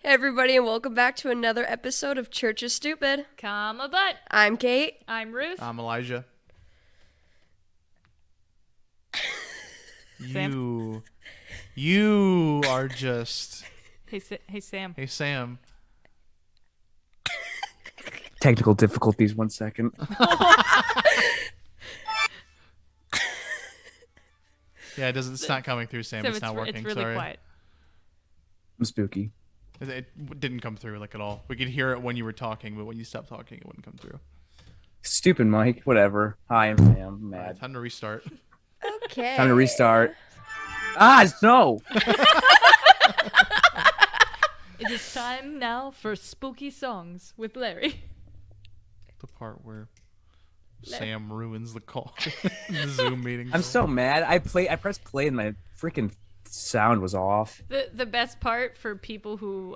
Hey everybody, and welcome back to another episode of Church is Stupid. Comma butt. I'm Kate. I'm Ruth. I'm Elijah. Sam. You are just... Hey Sam. Hey, Sam. Technical difficulties, 1 second. Yeah, it's not coming through, Sam. It's not working. It's really Sorry. quiet. I'm spooky. It didn't come through like at all. We could hear it when you were talking, but when you stopped talking, it wouldn't come through. Stupid Mike, whatever. Hi, I'm Sam. I'm All mad. right, time to restart. Okay. Time to restart. No! It is time now for spooky songs with Larry. The part where Sam ruins the call. The Zoom meeting. I'm so mad. I pressed play and my freaking sound was off. The best part for people who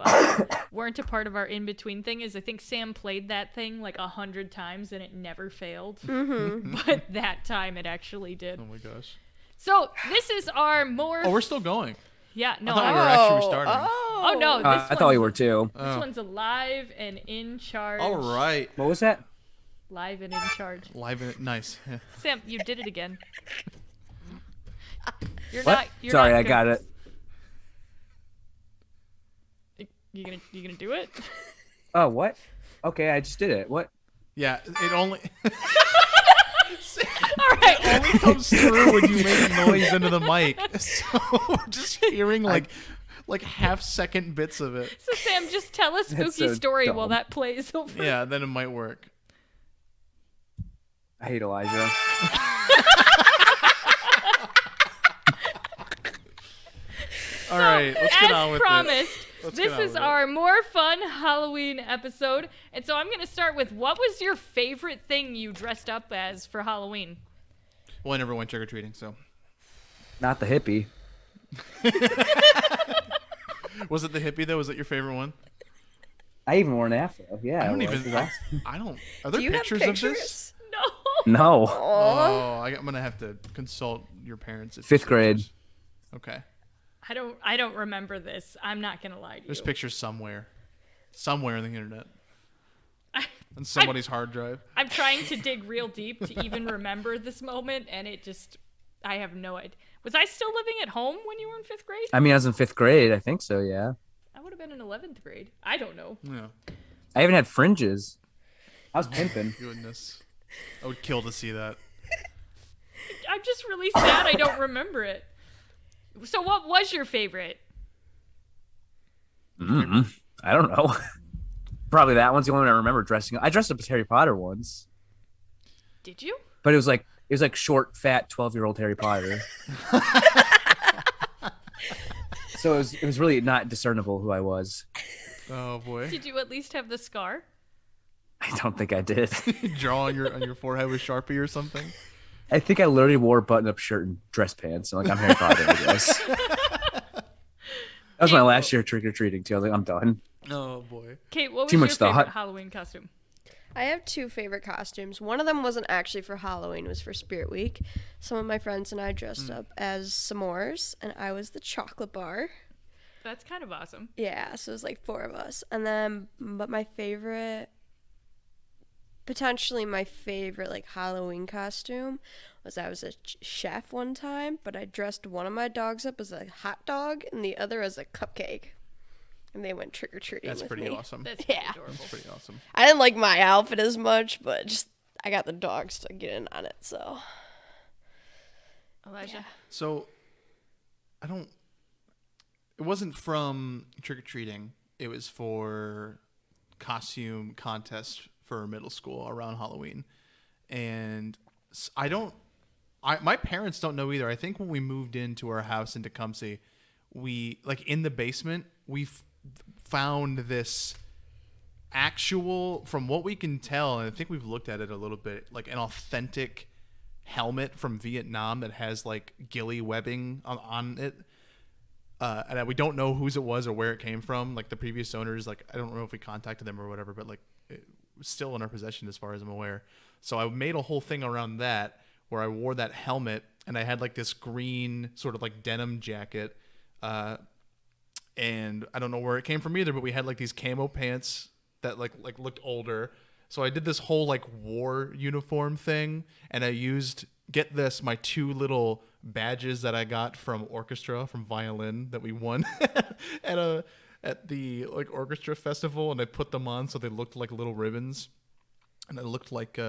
weren't a part of our in-between thing is I think Sam played that thing like 100 times and it never failed. Mm-hmm. But that time it actually did. Oh my gosh. So this is our more... Oh, we're still going. Yeah, no. I thought we were actually restarting. Oh no, I thought we were too. This one's alive and in charge. All right. What was that? Live and in charge. Live in it. Nice. Yeah. Sam, you did it again. You're What? You're Sorry, not I good. got it. You gonna do it? Oh, what? Okay, I just did it. What? Yeah, it only... All right. only comes through when you make a noise into the mic. So we're just hearing like half-second bits of it. So Sam, just tell a spooky so story while dumb. that plays over. Yeah, then it might work. I hate Elijah. All right, let's get on As with promised, Let's this get on is with it. our more fun Halloween episode, and so I'm gonna start with what was your favorite thing you dressed up as for Halloween? Well, I never went trick-or-treating, so... Not the hippie. Was it the hippie, though? Was that your favorite one? I even wore an afro. Yeah. I don't it was. even... It was awesome. I don't... Are there Do you pictures, have of pictures? this? No. No. Oh, I'm going to have to consult your parents. Fifth grade. Okay. I don't remember this. I'm not gonna lie to you. There's pictures somewhere. Somewhere on the internet. I- On somebody's hard drive. I'm trying to dig real deep to even remember this moment, and I have no idea. Was I still living at home when you were in 5th grade? I mean, I was in 5th grade. I think so, yeah. I would have been in 11th grade. I don't know. Yeah. I even had fringes. I was pimping. Goodness. I would kill to see that. I'm just really sad I don't remember it. So what was your favorite? I don't know. Probably that one's the only one I remember dressing up. I dressed up as Harry Potter once. Did you? But it was like short, fat, 12-year-old Harry Potter. So it was really not discernible who I was. Oh, boy. Did you at least have the scar? I don't think I did. Draw on your forehead with Sharpie or something? I think I literally wore a button-up shirt and dress pants. So like I'm Harry Potter, I guess. That was my last year trick-or-treating too. I was like, I'm done. Oh, boy. Kate, what was Too your much favorite thought. Halloween costume? I have two favorite costumes. One of them wasn't actually for Halloween, it was for Spirit Week. Some of my friends and I dressed up as s'mores, and I was the chocolate bar. That's kind of awesome. Yeah, so it was like 4 of us. And then, but my favorite, potentially my favorite like Halloween costume was I was a chef one time, but I dressed one of my dogs up as a hot dog and the other as a cupcake. And they went trick-or-treating That's with pretty me. awesome. That's Yeah. adorable. That's pretty awesome. I didn't like my outfit as much, but just I got the dogs to get in on it, so. Elijah. So, it wasn't from trick-or-treating. It was for costume contest for middle school around Halloween. And my parents don't know either. I think when we moved into our house in Tecumseh, we, like in the basement, we found this actual, from what we can tell, and I think we've looked at it a little bit, like an authentic helmet from Vietnam that has like ghillie webbing on it. And we don't know whose it was or where it came from. Like the previous owners, like I don't know if we contacted them or whatever, but like it was still in our possession as far as I'm aware. So I made a whole thing around that where I wore that helmet and I had like this green sort of like denim jacket. and I don't know where it came from either, but we had like these camo pants that like looked older. So I did this whole like war uniform thing, and I used, get this, my 2 little badges that I got from violin that we won at the like orchestra festival, and I put them on so they looked like little ribbons, and I looked like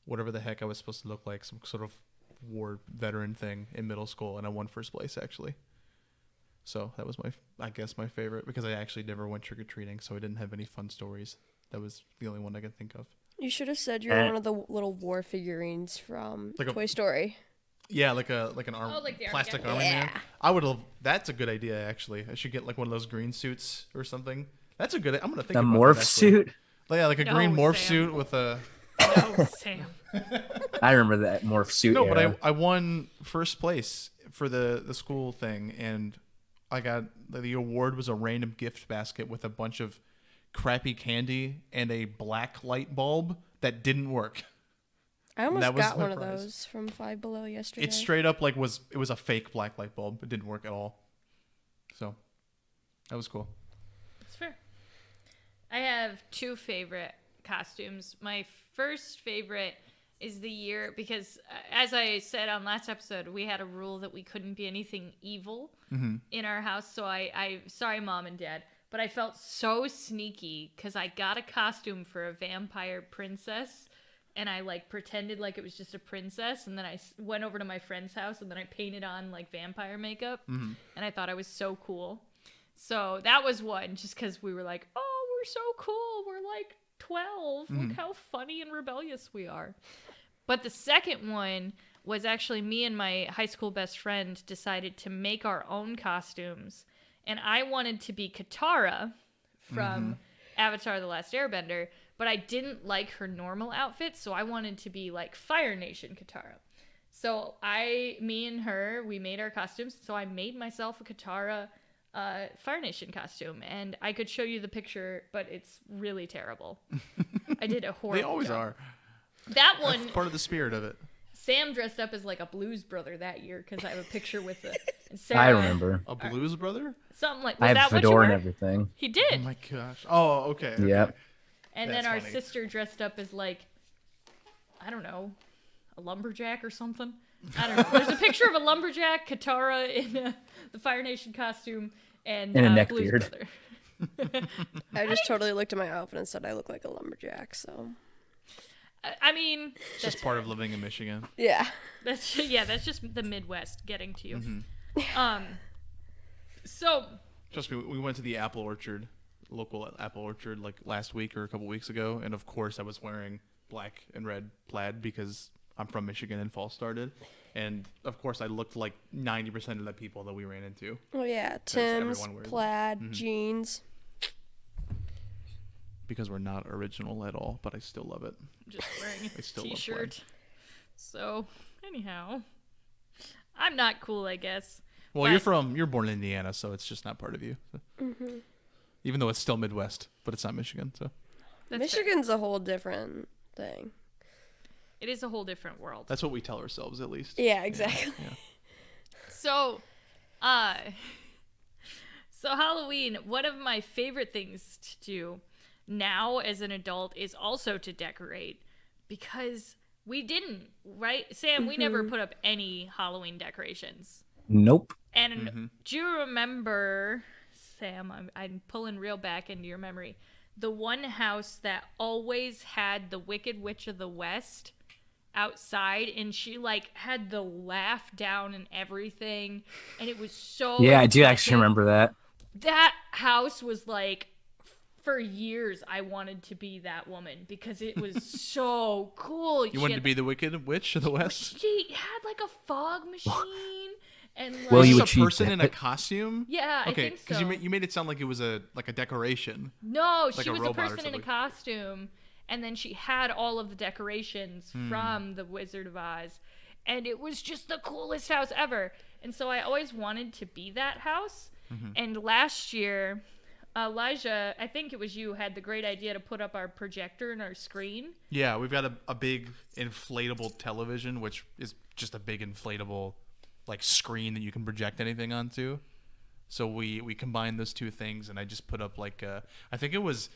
whatever the heck I was supposed to look like, some sort of war veteran thing in middle school, and I won first place actually. So that was I guess my favorite, because I actually never went trick-or-treating, so I didn't have any fun stories. That was the only one I could think of. You should have said you're one of the little war figurines from Like Toy Story. Yeah, like an arm, like the plastic Army army guy. man. Yeah. I would have. That's a good idea, actually. I should get like one of those green suits or something. That's a good. I'm gonna think The about morph that, actually. suit. Yeah, like a green No, morph Sam. suit with a. No, Sam. I remember that morph suit. No, era. but I won first place for the school thing, and I got the award was a random gift basket with a bunch of crappy candy and a black light bulb that didn't work. I almost That was got my one of prize. those from Five Below yesterday. It straight up like it was a fake black light bulb. It didn't work at all. So that was cool. That's fair. I have 2 favorite costumes. My first favorite is the year, because as I said on last episode, we had a rule that we couldn't be anything evil in our house. So I sorry, Mom and Dad, but I felt so sneaky because I got a costume for a vampire princess, and I like pretended like it was just a princess, and then I went over to my friend's house, and then I painted on like vampire makeup, and I thought I was so cool. So that was one, just because we were like, oh, we're so cool. We're like 12. Look how funny and rebellious we are. But the second one was actually me and my high school best friend decided to make our own costumes. And I wanted to be Katara from Avatar: The Last Airbender, but I didn't like her normal outfit, so I wanted to be like Fire Nation Katara. So me and her, we made our costumes. So I made myself a Katara Fire Nation costume, and I could show you the picture, but it's really terrible. I did a horrible They always job. are. That one, That's part of the spirit of it. Sam dressed up as like a blues brother that year because I have a picture with the. And Sarah, I remember. A blues brother? something like. I Was have that what you fedora and were? everything. He Oh did, my gosh. Oh, okay. okay. Yep. and That's then our funny. sister dressed up as like, I don't know, a lumberjack or something. I don't know. There's a picture of a lumberjack, Katara in the Fire Nation costume, and And a neck Blues beard. Brother. I just totally looked at my outfit and said I look like a lumberjack. So I mean, It's just part of living in Michigan. yeah, that's just the Midwest getting to you. Mm-hmm. So Trust me, we went to the apple orchard, local apple orchard, like last week or a couple weeks ago, and of course I was wearing black and red plaid because I'm from Michigan and fall started, and of course I looked like 90% of the people that we ran into. oh yeah, Tim's everyone wears it. plaid jeans. Because we're not original at all, but I still love it. just wearing I still a love t-shirt. So anyhow, I'm not cool, I guess. Well, But- you're born in Indiana, so it's just not part of you. So. Even though it's still Midwest, but it's not Michigan. So That's fair. Michigan's a whole different thing. It is a whole different world. that's what we tell ourselves, at least. Yeah, exactly. So, so Halloween, one of my favorite things to do now as an adult is also to decorate, because we didn't, right? Sam, we never put up any Halloween decorations. Nope. And do you remember, Sam, I'm pulling real back into your memory, the one house that always had the Wicked Witch of the West outside, and she like had the laugh down and everything, and it was so Yeah, I do actually exciting. remember that. That house was like, for years I wanted to be that woman because it was so cool. You wanted to be the Wicked Witch of the West? She had like a fog machine and like, Well, you Just a achieved person in a that. costume? yeah, I Okay, think so. because you made it sound like it was a decoration. No, Like she a was a robot or person in a something. costume, and then she had all of the decorations Hmm. from the Wizard of Oz, and it was just the coolest house ever. And so I always wanted to be that house. Mm-hmm. And last year, Elijah, I think it was you, had the great idea to put up our projector and our screen. Yeah, we've got a big inflatable television, which is just a big inflatable like screen that you can project anything onto. So we combined those two things, and I just put up like I think it was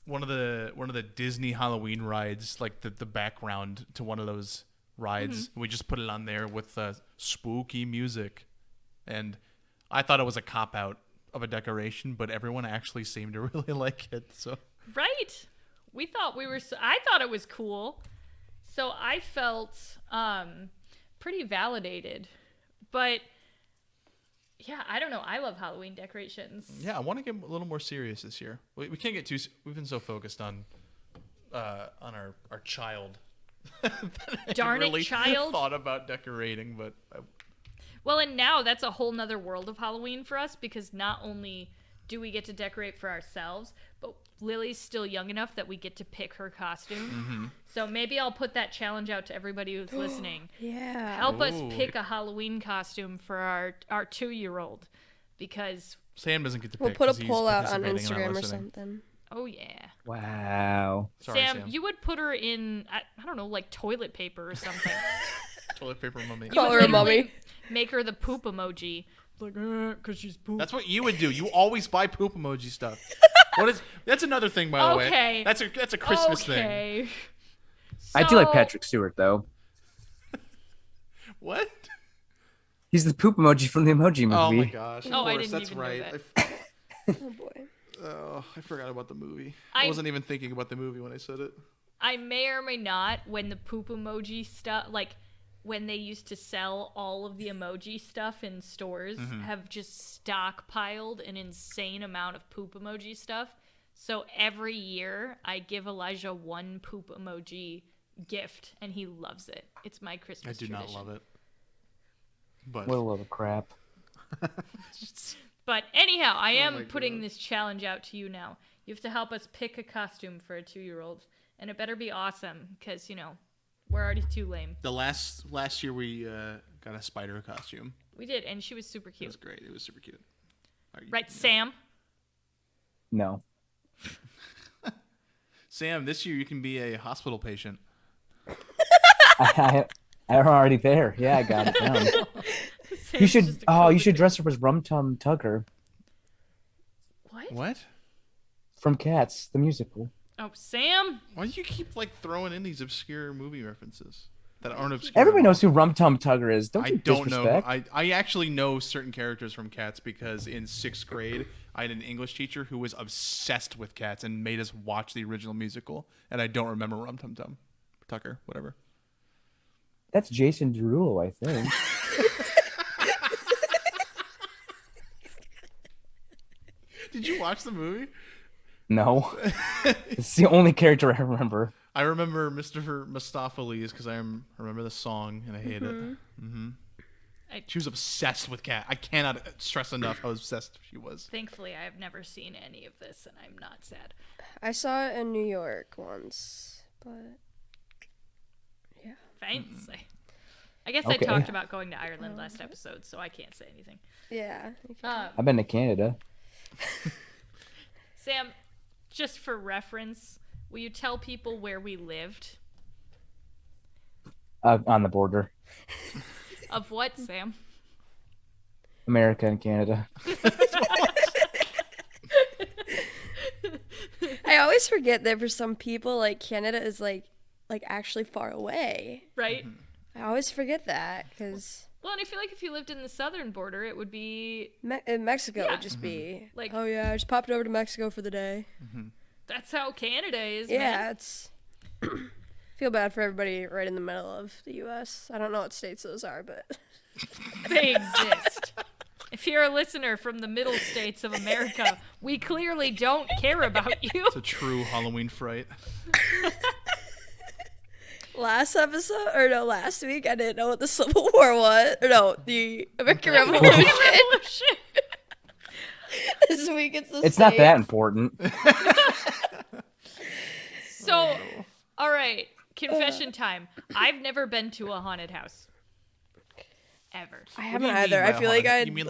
one of the Disney Halloween rides, like the background to one of those rides. We just put it on there with spooky music, and I thought it was a cop out of a decoration, but everyone actually seemed to really like it. So Right. We thought I thought it was cool. So I felt pretty validated. But yeah, I don't know. I love Halloween decorations. yeah, I want to get a little more serious this year. We can't get too. We've been so focused on our child. that I Darn it, really child. Thought about decorating, but Well, and now that's a whole nother world of Halloween for us because not only do we get to decorate for ourselves, but Lily's still young enough that we get to pick her costume. So maybe I'll put that challenge out to everybody who's listening. Yeah. Help us Ooh. pick a Halloween costume for our 2-year-old because, Sam doesn't get to pick. We'll put a 'cause he's poll out on participating and not Instagram or listening. something. oh yeah. Wow. Sorry, Sam, Sam. you would put her in, I don't know, like toilet paper or something. Toilet paper mummy. Call You her would a mummy. literally Make her the poop emoji. Like, because she's poop. That's what you would do. You always buy poop emoji stuff. That's another thing, by the way. Okay. That's a Christmas thing. Okay. I do like So- Patrick Stewart though. What? He's the poop emoji from the Emoji Movie. Oh my gosh. Of Oh, I course, didn't that's even know right. that. Oh boy. I forgot about the movie. I I- wasn't even thinking about the movie when I said it. I may or may not, when the poop emoji stuff, like when they used to sell all of the emoji stuff in stores, have just stockpiled an insane amount of poop emoji stuff. So every year I give Elijah one poop emoji gift, and he loves it. It's my I Christmas do tradition. not love it. But What a load of crap. But anyhow, I my am putting God. this challenge out to you now. You have to help us pick a costume for a 2-year-old, and it better be awesome, because, we're already too lame. the last year we got a spider costume. We did, and she was super It cute. was great. It was super cute. Right, Sam? No. Sam, this year you can be a hospital patient. I'm already there. Yeah, I got it down. You Sam's should. just a Oh, you COVID should dress up as Rum Tum Tugger What? What? from Cats, the musical. Oh, Sam? Why do you keep throwing in these obscure movie references that aren't obscure? Everybody at all? knows who Rum Tum Tugger is. Don't I you don't know. disrespect? I actually know certain characters from Cats because in 6th grade I had an English teacher who was obsessed with Cats and made us watch the original musical, and I don't remember Rum Tum Tum Tucker, whatever. That's Jason Derulo, I think. Did you watch the movie? No. It's the only character I remember. I remember Mr. Mistopheles because I remember the song and I hate it. Mm-hmm. She was obsessed with Cat. I cannot stress enough how obsessed she was. Thankfully, I have never seen any of this, and I'm not sad. I saw it in New York once, but Fancy. I guess Okay. I talked about going to Ireland last episode, so I can't say anything. yeah. I've been to Canada. Sam, just for reference, will you tell people where we lived? On the border. Of what, Sam? America and Canada. I always forget that for some people, Canada is like actually far away. Right? I always forget that because Well, and I feel like if you lived in the southern border, it would be in Mexico it Yeah. would just be Like- oh yeah, I just popped over to Mexico for the day. that's how Canada is. Yeah, man. it's feel bad for everybody right in the middle of the U.S. I don't know what states those are, but They exist. If you're a listener from the middle states of America, we clearly don't care about you. It's a true Halloween fright. last week I didn't know what the Civil War was. Or no, the American Revolution. This week it's the It's not that states. important. So, all right, confession time. I've never been to a haunted house. Ever. I What do haven't you mean either. by I feel like haunted? I. You mean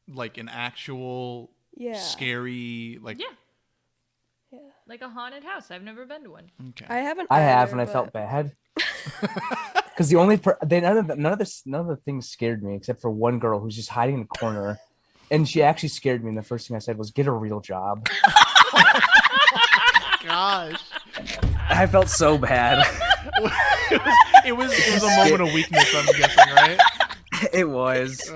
like an actual Yeah. scary Yeah. Like a haunted house. I've never been to one. Okay. I haven't. I have, either, and I but- felt bad because the only none of the things scared me except for one girl who's just hiding in a corner, and she actually scared me. And the first thing I said was, "Get a real job." Gosh. I felt so bad. it was a moment of weakness, I'm guessing, right? It was.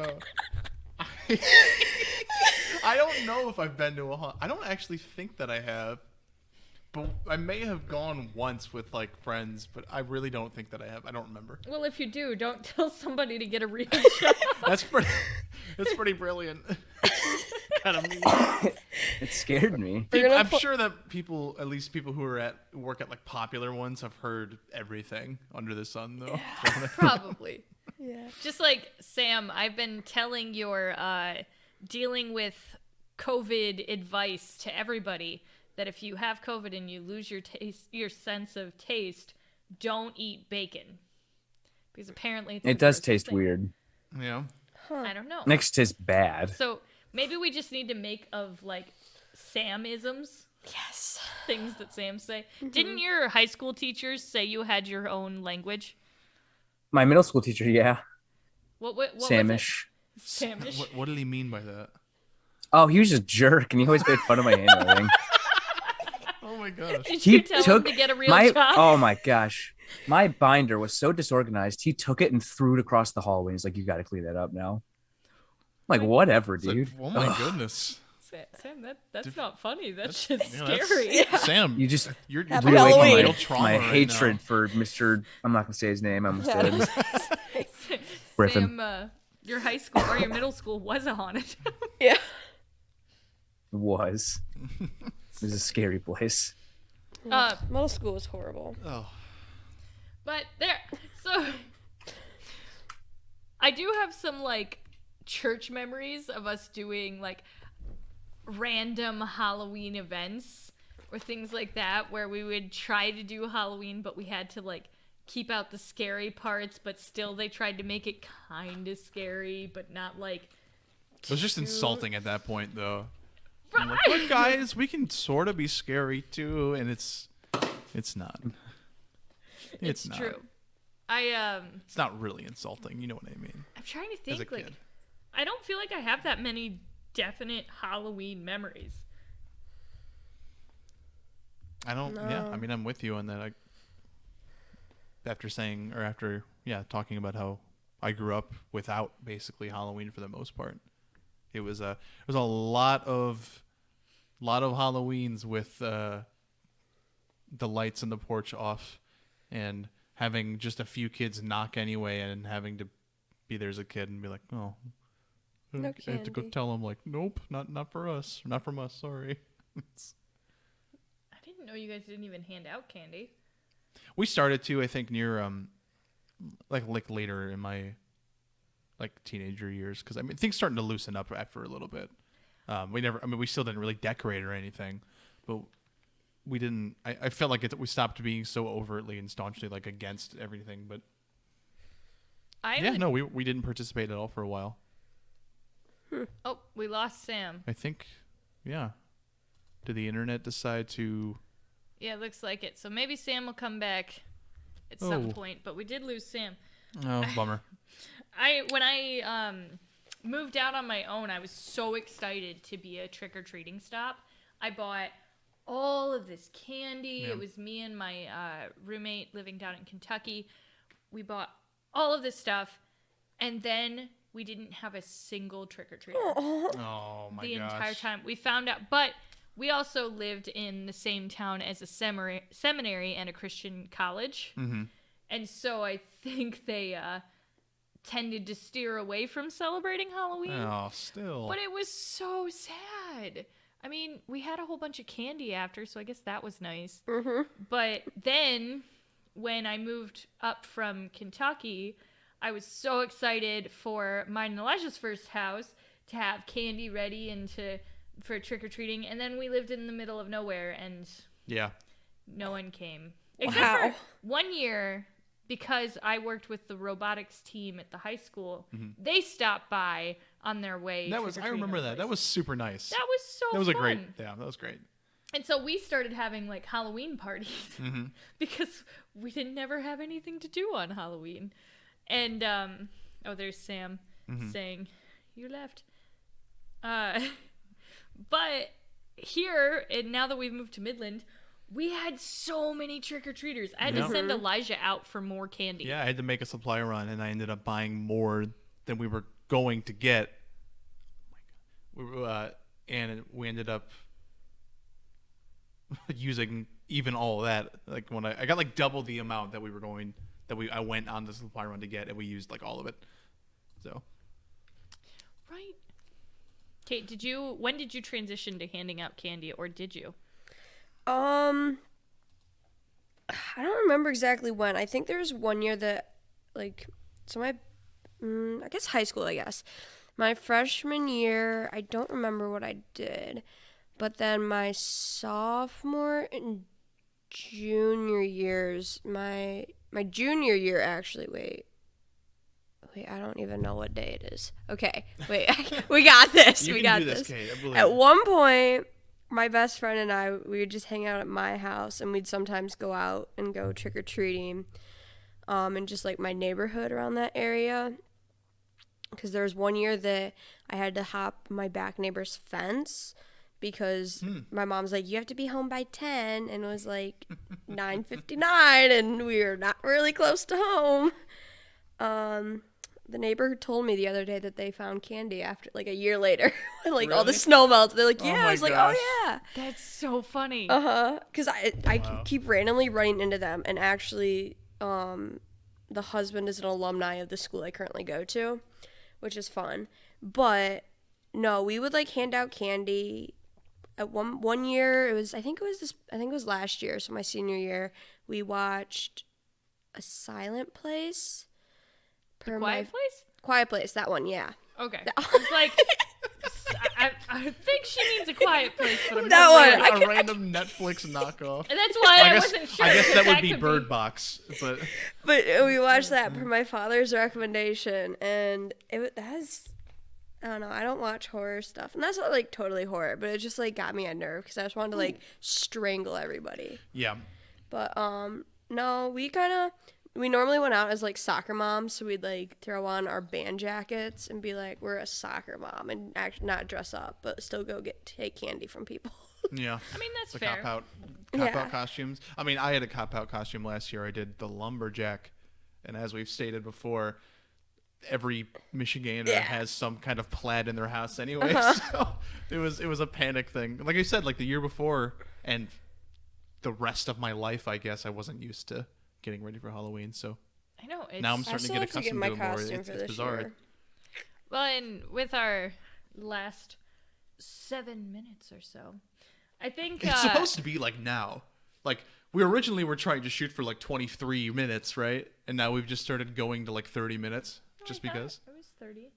I don't know if I've been to a haunt. I don't actually think that I have. But I may have gone once with like friends, but I really don't think that I have. I don't remember. Well, if you do, don't tell somebody to get a real job. That's pretty brilliant. Kind of mean. It scared me. I'm sure that people, at least people who work at like popular ones, have heard everything under the sun, though. Yeah. Probably. Yeah. Just like Sam, I've been telling your dealing with COVID advice to everybody that if you have COVID and you lose your sense of taste, don't eat bacon because apparently It the does grossest taste thing. weird. Yeah. I don't know. Next tastes bad. So maybe we just need to make of like Sam-isms. Yes. Things that Sam say. Didn't your high school teachers say you had your own language? My middle school teacher, yeah, What was it? Samish. Samish. What did he mean by that? Oh, he was a jerk, and he always made fun of my handwriting. Oh my gosh. Did He you tell him took to get a real my job? oh my gosh, my binder was so disorganized. He took it and threw it across the hallway. He's like, "You got to clean that up now." I'm like, whatever, It's like, dude. oh my Ugh. goodness. Sam, that's not funny. That's just Yeah, that's- scary. Sam, You just you're Happy dealing with Halloween. real trauma my right hatred now. for Mr. I'm not gonna say his name. I almost Yeah. did. Griffin. Sam, your high school or your middle school was a haunted. Yeah. Was. It was a scary place. Middle school was horrible. Oh. But so I do have some like church memories of us doing like random Halloween events or things like that where we would try to do Halloween, but we had to like keep out the scary parts, but still they tried to make it kind of scary, but not like. It was just insulting at that point, though. Right. I'm like, look, guys, we can sort of be scary too, and it's not. It's not. true. It's not really insulting. You know what I mean? I'm trying to As a think like kid. I don't feel like I have that many definite Halloween memories. I don't. No. Yeah, I mean, I'm with you on that. After talking about how I grew up without basically Halloween for the most part. It was a lot of Halloweens with the lights in the porch off, and having just a few kids knock anyway, and having to be there as a kid and be like, oh, No I have to go candy. tell them like, nope, not for us, not from us, sorry. I didn't know you guys didn't even hand out candy. We started to, I think, near like later in my like teenager years, because I mean things starting to loosen up after a little bit. We still didn't really decorate or anything, but we didn't. I felt like we stopped being so overtly and staunchly like against everything. But we didn't participate at all for a while. Oh, we lost Sam. I think, yeah. Did the internet decide to? Yeah, it looks like it. So maybe Sam will come back at some Oh. point, but we did lose Sam. Oh, bummer. When I moved out on my own, I was so excited to be a trick-or-treating stop. I bought all of this candy. Yeah. It was me and my roommate living down in Kentucky. We bought all of this stuff, and then we didn't have a single trick-or-treater Oh my the gosh. entire time. We found out, but we also lived in the same town as a seminary and a Christian college. Mm-hmm. And so I think they tended to steer away from celebrating Halloween. Oh, still. But it was so sad. I mean, we had a whole bunch of candy after, so I guess that was nice. Mm-hmm. But then when I moved up from Kentucky, I was so excited for mine and Elijah's first house to have candy ready and for trick-or-treating. And then we lived in the middle of nowhere, and Yeah. no one came. Except Wow. for one year, because I worked with the robotics team at the high school, they stopped by on their way. I remember that. That was super nice. That was so That was fun. that was great. And so we started having like Halloween parties Mm-hmm. because we didn't never have anything to do on Halloween. And oh, there's Sam saying, "You left." But here, and now that we've moved to Midland, we had so many trick-or-treaters. I had to send Elijah out for more candy. Yeah, I had to make a supply run, and I ended up buying more than we were going to get. And we ended up using even all of that. Like when I got like double the amount that I went on the supply run to get, and we used like all of it. So. Right. Kate, when did you transition to handing out candy, or did you? I don't remember exactly when. I think there was one year that, like, so I guess high school, I guess. My freshman year, I don't remember what I did. But then my sophomore and junior years, my junior year, actually, wait, I don't even know what day it is. Okay, wait, we got this. You we can got do this, this. Kate. I believe At it. one point, my best friend and I, we would just hang out at my house, and we'd sometimes go out and go trick-or-treating in just, like, my neighborhood around that area. Because there was one year that I had to hop my back neighbor's fence because my mom's like, you have to be home by 10, and it was, like, 9:59, and we were not really close to home. The neighbor told me the other day that they found candy after, like, a year later. Like, all the Really? snow melted. They're like, Oh yeah. my I was like, gosh. oh, yeah. That's so funny. Because I Wow. keep randomly running into them. And actually, the husband is an alumni of the school I currently go to, which is fun. But, no, we would, like, hand out candy. At one year, I think it was last year, so my senior year, we watched A Silent Place. Quiet Place? Quiet Place, that one, yeah. Okay. It's like, I think she means A Quiet Place, but I'm That not one. sure. A random Netflix knockoff. And that's why I guess, wasn't sure. I guess that would 'cause be could Bird Box, but But we watched that per my father's recommendation, and I don't know, I don't watch horror stuff, and that's not, like, totally horror, but it just, like, got me a nerve, because I just wanted to, like, strangle everybody. yeah. But, no, we normally went out as, like, soccer moms, so we'd, like, throw on our band jackets and be like, we're a soccer mom, and not dress up, but still go take candy from people. Yeah. I mean, that's The fair. cop Yeah. out costumes. I mean, I had a cop out costume last year. I did the lumberjack, and as we've stated before, every Michigander Yeah. has some kind of plaid in their house anyway. So it was a panic thing. Like I said, like the year before and the rest of my life, I guess I wasn't used to getting ready for Halloween. So I know. It's, now I'm I starting to still get have to get accustomed my to it more. costume It's for this bizarre. year. well, and with our last 7 minutes or so, I think It's supposed to be like now. Like we originally were trying to shoot for like 23 minutes, right? And now we've just started going to like 30 minutes just because. it was 30.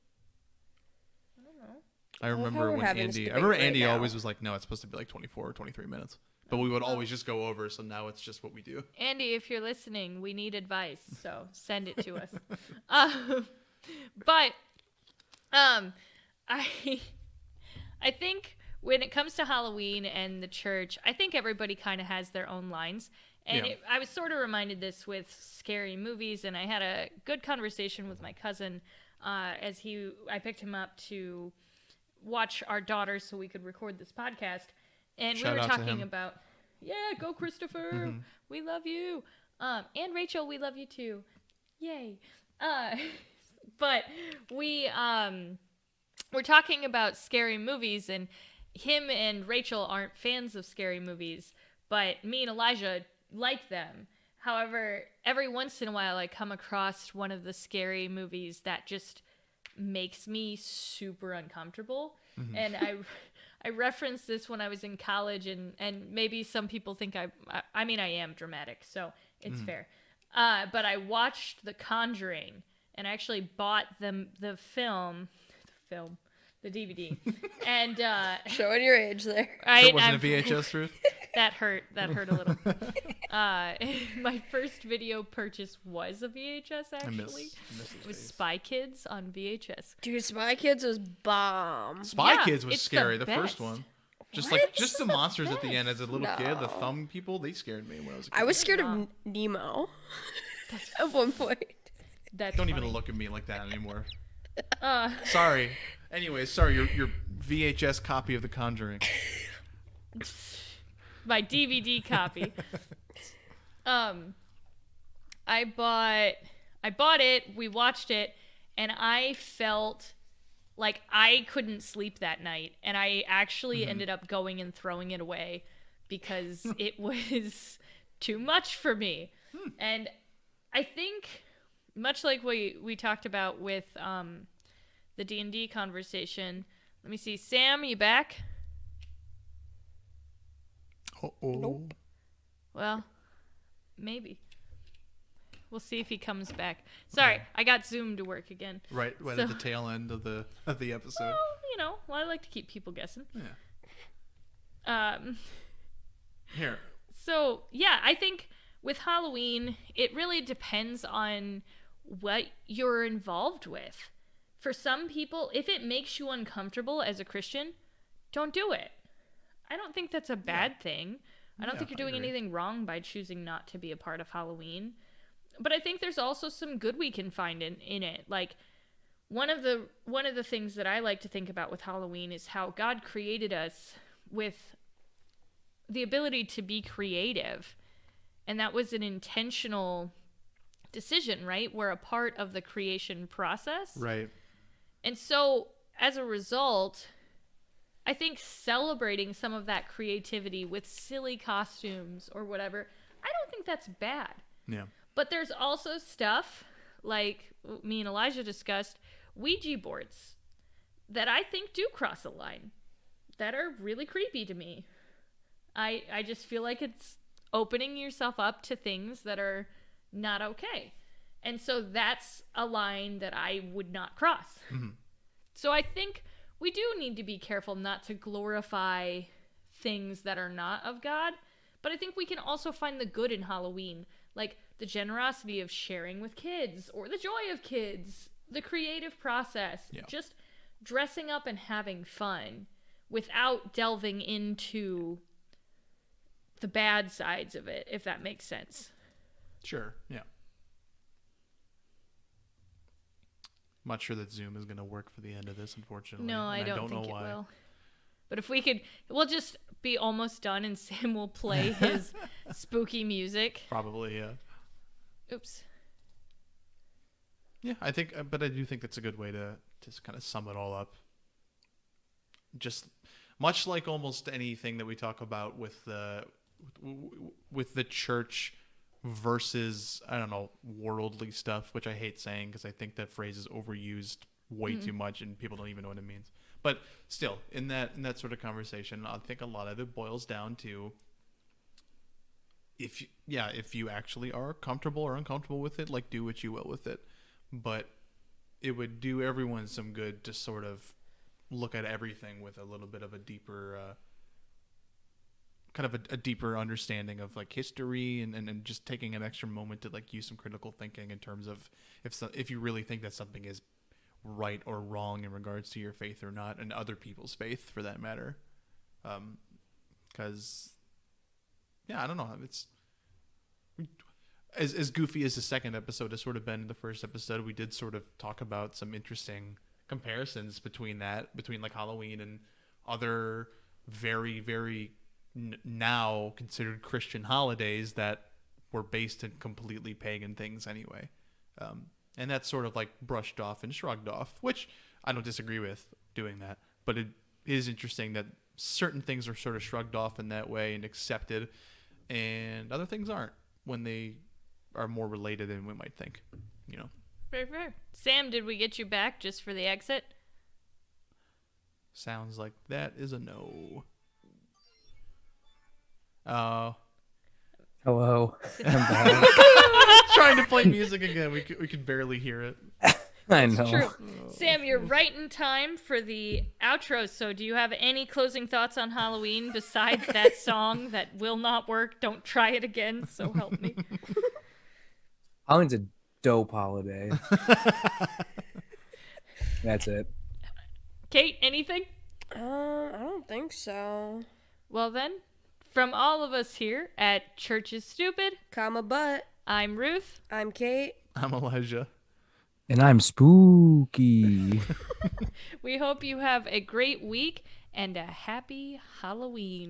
I don't know. I love how remember we're when having this Andy. I debate remember right Andy now. always was like, "No, it's supposed to be like 24 or 23 minutes." But we would always just go over. So now it's just what we do. Andy, if you're listening, we need advice, so send it to us. But I think when it comes to Halloween and the church, I think everybody kind of has their own lines. And Yeah. I was sort of reminded this with scary movies, and I had a good conversation with my cousin as I picked him up to watch our daughter so we could record this podcast. And Shout we were out to talking him. about, yeah, go Christopher, we love you. And Rachel, we love you too. Yay. But we're talking about scary movies, and him and Rachel aren't fans of scary movies, but me and Elijah like them. However, every once in a while I come across one of the scary movies that just makes me super uncomfortable. And I referenced this when I was in college, and maybe some people think I mean, I am dramatic, so it's fair. But I watched The Conjuring, and I actually bought the DVD. And Showing your age there. It wasn't a VHS, Ruth. That hurt a little. My first video purchase was a VHS, I actually. miss It was those days. Spy Kids on VHS. Dude, Spy Kids was bomb. Spy Yeah, Kids was it's the scary. The first best. one. Just the monsters at the end as a little kid, the No. thumb people, they scared me when I was a kid. I was scared Wow. of Nemo at one point. That's Don't funny. even look at me like that anymore. Uh, Sorry. Anyways, sorry, your VHS copy of The Conjuring. my DVD copy. I bought it, we watched it, and I felt like I couldn't sleep that night, and I actually ended up going and throwing it away because it was too much for me. And I think much like we talked about with the D&D conversation. Let me see. Sam, you back? Oh. Nope. Well, maybe. We'll see if he comes back. Sorry, Okay. I got Zoom to work again. Right So- at the tail end of the episode. Well, I like to keep people guessing. Yeah. Here. So, yeah, I think with Halloween, it really depends on what you're involved with. For some people, if it makes you uncomfortable as a Christian, don't do it. I don't think that's a bad thing. I don't Yeah, think you're I doing agree. anything wrong by choosing not to be a part of Halloween. But I think there's also some good we can find in it. Like one of the things that I like to think about with Halloween is how God created us with the ability to be creative. And that was an intentional decision, right? We're a part of the creation process. Right. And so, as a result, I think celebrating some of that creativity with silly costumes or whatever, I don't think that's bad. Yeah. But there's also stuff, like me and Elijah discussed, Ouija boards, that I think do cross a line, that are really creepy to me. I just feel like it's opening yourself up to things that are not okay. And so that's a line that I would not cross. So I think we do need to be careful not to glorify things that are not of God. But I think we can also find the good in Halloween, like the generosity of sharing with kids or the joy of kids, the creative process, Yeah. just dressing up and having fun without delving into the bad sides of it, if that makes sense. Sure. Yeah. I'm not sure that Zoom is going to work for the end of this, unfortunately. No, I and don't think know it why. will. But if we could, we'll just be almost done and Sam will play his spooky music. Probably, yeah. Oops. Yeah, I think, but I do think that's a good way to just kind of sum it all up. Just much like almost anything that we talk about with the church versus, I don't know, worldly stuff, which I hate saying because I think that phrase is overused way too much and people don't even know what it means. But still, in that sort of conversation, I think a lot of it boils down to if you actually are comfortable or uncomfortable with it, like do what you will with it. But it would do everyone some good to sort of look at everything with a little bit of a deeper kind of a deeper understanding of like history and just taking an extra moment to like use some critical thinking in terms of if you really think that something is right or wrong in regards to your faith or not, and other people's faith for that matter. Because I don't know, it's as goofy as the second episode has sort of been in the first episode. We did sort of talk about some interesting comparisons between like Halloween and other very, very now considered Christian holidays that were based in completely pagan things anyway. And that's sort of like brushed off and shrugged off, which I don't disagree with doing that. But it is interesting that certain things are sort of shrugged off in that way and accepted, and other things aren't when they are more related than we might think, you know. Fair, fair. Sam, did we get you back just for the exit? Sounds like that is a no. Hello. I'm back. Trying to play music again. We could barely hear it. I know. True. Sam, you're right in time for the outro. So, do you have any closing thoughts on Halloween besides that song that will not work? Don't try it again. So help me. Halloween's a dope holiday. That's it. Kate, anything? I don't think so. Well then, from all of us here at Church is Stupid, Comma butt. I'm Ruth. I'm Kate. I'm Elijah. And I'm spooky. We hope you have a great week and a happy Halloween.